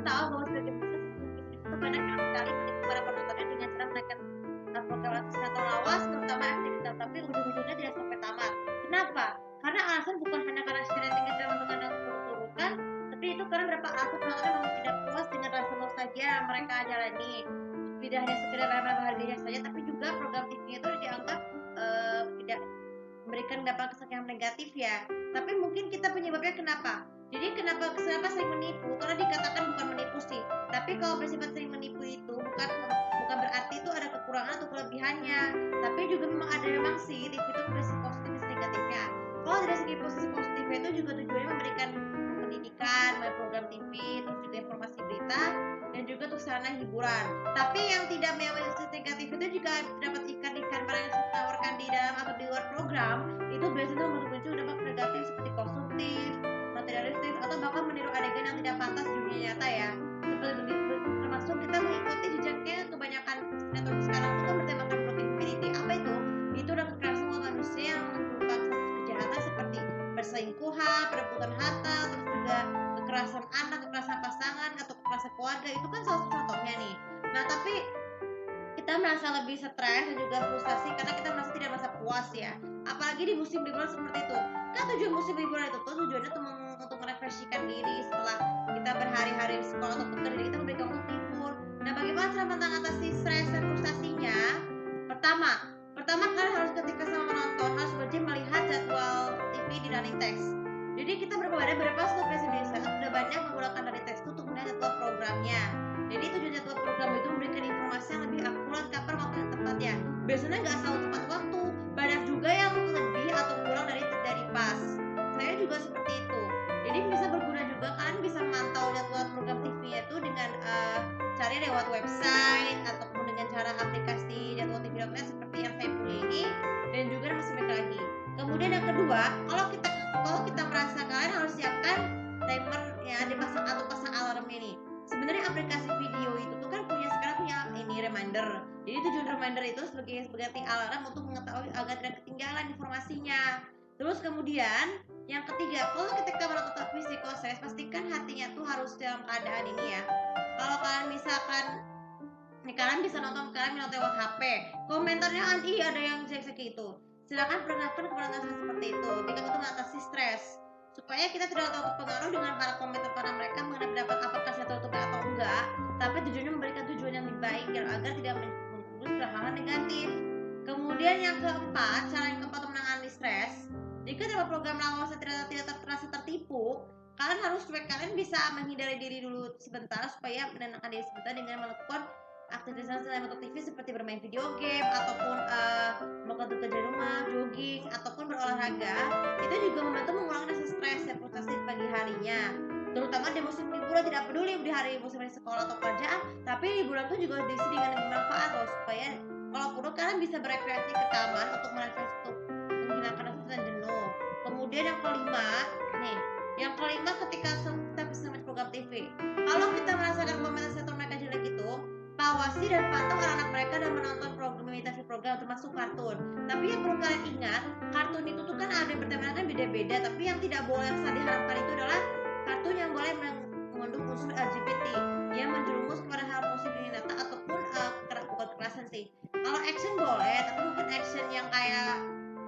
tahu bahwa sebagai musisi itu banyak sekali menipu para penontonnya dengan cara menaikkan program sinetron lawas terutama aktivitas, tapi ujung-ujungnya tidak sampai tamat. Kenapa? Karena alasan bukan hanya karena sinetron kita untuk anak turun-turunkan, tapi itu karena beberapa akun penontonnya memang tidak puas dengan rasa nostalgia yang mereka jalani. Tidak hanya sekedar karena bahagianya saja, tapi juga program TV itu dianggap tidak memberikan dampak kesan yang negatif ya. Tapi mungkin kita penyebabnya kenapa? Jadi kenapa sering menipu? Karena dikatakan bukan menipu sih. Tapi kalau bersifat sering menipu itu bukan berarti itu ada kekurangan atau kelebihannya. Tapi juga memang sih TV itu bersifat positif dan negatifnya. Kalau dari segi posisi positifnya itu juga tujuannya memberikan pendidikan, program TV, terus juga informasi berita, dan juga untuk sarana hiburan. Tapi yang tidak memiliki negatif itu juga dapat ikan-ikan yang ditawarkan di dalam atau di luar program itu biasanya muncul dampak negatif seperti konsumtif, materialistis, atau bahkan meniru adegan yang tidak pantas di dunia nyata ya. Seperti begitu, termasuk kita mengikuti jejaknya kebanyakan sinetron sekarang itu kan bertemakan productivity. Apa itu? Itu adalah kekerasan manusia yang merupakan kejahatan seperti perselingkuhan, perebutan harta, terus juga kekerasan anak, kekerasan pasangan, atau kekerasan keluarga. Itu kan salah satu contohnya nih. Nah, tapi kita merasa lebih stres dan juga frustasi karena kita merasa tidak merasa puas ya. Apalagi di musim liburan seperti itu. Kan tujuan musim liburan itu tuh tujuannya untuk merefreshingkan diri setelah kita berhari-hari di sekolah atau bekerja, kita memberikan waktu libur. Nah, bagaimana cara mengatasi stres dan frustasinya? Pertama kalian harus ketika sama menonton harus wajib melihat jadwal TV di running text. Jadi kita beberapa stasiun Indonesia sudah banyak menggunakan running text untuk melihat jadwal programnya. Jadi tujuan jadwal program itu memberikan informasi yang lebih akurat kapan waktu yang tepat ya. Biasanya nggak selalu tepat waktu, banyak juga yang lebih atau kurang dari pas. Saya juga seperti itu. Jadi bisa berguna juga, kalian bisa memantau jadwal program TV-nya itu dengan cari lewat website ataupun dengan cara aplikasi jadwal TV.net seperti yang saya punya ini, dan juga masih banyak lagi. Kemudian yang kedua, kalau kita merasa kalian harus siapkan timer ya, pasang alarm ini. Sebenarnya aplikasi video itu tuh kan sekarang punya ini reminder. Jadi tujuan reminder itu sebagai alarm untuk mengetahui agar tidak ketinggalan informasinya. Terus kemudian yang ketiga, kalau ketika menonton psikoses, pastikan hatinya tuh harus dalam keadaan ini ya. Kalau kalian misalkan kalian bisa nonton lewat HP, komentarnya ada yang jelek-jelek itu, silakan perkenalkan kepada seperti itu jika untuk mengatasi stres, supaya kita tidak terpengaruh dengan para komentar mereka mengenai pendapat apakah saya tertutup atau enggak, tapi tujuannya memberikan tujuan yang lebih baik agar tidak menimbulkan hal-hal negatif. Kemudian yang keempat, cara yang keempat untuk menangani stres, jika dalam program lawas tidak terasa tertipu, kalian bisa menghindari diri dulu sebentar supaya menenangkan diri sebentar dengan melakukan aktivitas selain menonton TV seperti bermain video game ataupun melakukan kerja rumah, jogging ataupun berolahraga. Itu juga membantu mengurangi rasa stres dan frustasi di pagi harinya. Terutama di musim liburan, tidak peduli di hari musim sekolah atau kerjaan, tapi liburan itu juga diisi dengan lebih bermanfaat loh, supaya kalau perlu kalian bisa berekreasi ke taman untuk menghilangkan rasa dan jenuh. Kemudian yang kelima ketika kita bisa program TV, kalau kita merasakan komentar sinetron mereka jelek itu, awasi dan pantau anak-anak mereka dan menonton imitasi program termasuk kartun. Tapi yang perlu kalian ingat, kartun itu tuh kan ada bertemakan beda-beda, tapi yang tidak boleh diharapkan itu adalah kartun yang boleh mengandung unsur LGBT yang menjerumus kepada hal positif nyata ataupun bukan kekerasan sih. Kalau action boleh, tapi mungkin action yang kayak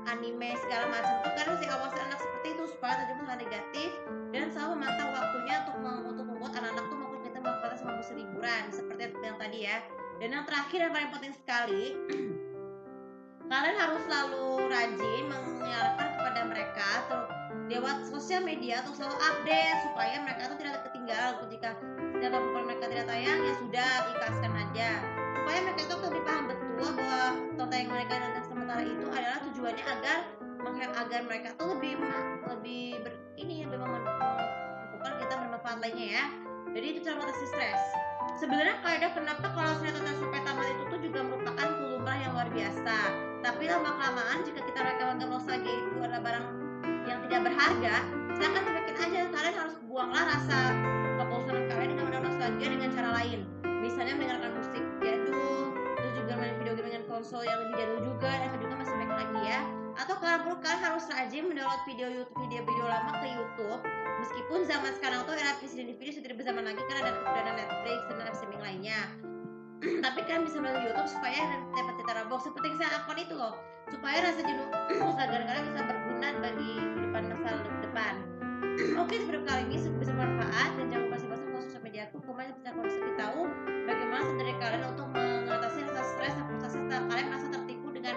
anime segala macam itu kan harus diawasi anak seperti itu supaya terjadi hal negatif, dan selalu memantau waktunya untuk membuat anak-anak tuh melakukan kita melakukan sama musim liburan seperti yang tadi ya. Dan yang terakhir dan paling penting sekali, kalian harus selalu rajin mengingatkan kepada mereka lewat sosial media atau selalu update supaya mereka tuh tidak ketinggalan. Jika data program mereka tidak tayang, ya sudah ikhlaskan aja, supaya mereka tuh lebih paham betul bahwa konten yang mereka nonton sementara itu adalah tujuannya agar mereka tuh lebih melakukan kita bermanfaat lainnya ya. Jadi itu cara mengatasi stres. Sebenarnya kaidah kenapa kalau sinetron sampai tamat itu tuh juga merupakan lumrah yang luar biasa. Tapi lama-kelamaan jika kita reka-reka nostalgia itu adalah barang yang tidak berharga, silakan cuekin aja. Kalian harus buanglah rasa kebosanan kalian dengan nostalgia dengan cara lain. Misalnya mendengarkan musik jadul, terus juga main video game dengan konsol yang lebih jadul juga, dan juga masih banyak lagi ya. Atau kalian harus rajin mendownload video lama ke YouTube. Meskipun zaman sekarang tuh era video sudah tidak berzaman lagi karena ada Netflix dan app streaming lainnya. Tapi kalian bisa melalui YouTube supaya dapat data box seperti yang saya lakukan itu loh, supaya rasa jenuh agar kalian bisa berguna bagi kehidupan masa depan. Oke, video kali ini bisa bermanfaat dan jangan lupa masuk sosial media aku. Kalian bisa konsep tahu bagaimana strategi kalian untuk mengatasi rasa stres dan frustasi setelah kalian merasa tertipu dengan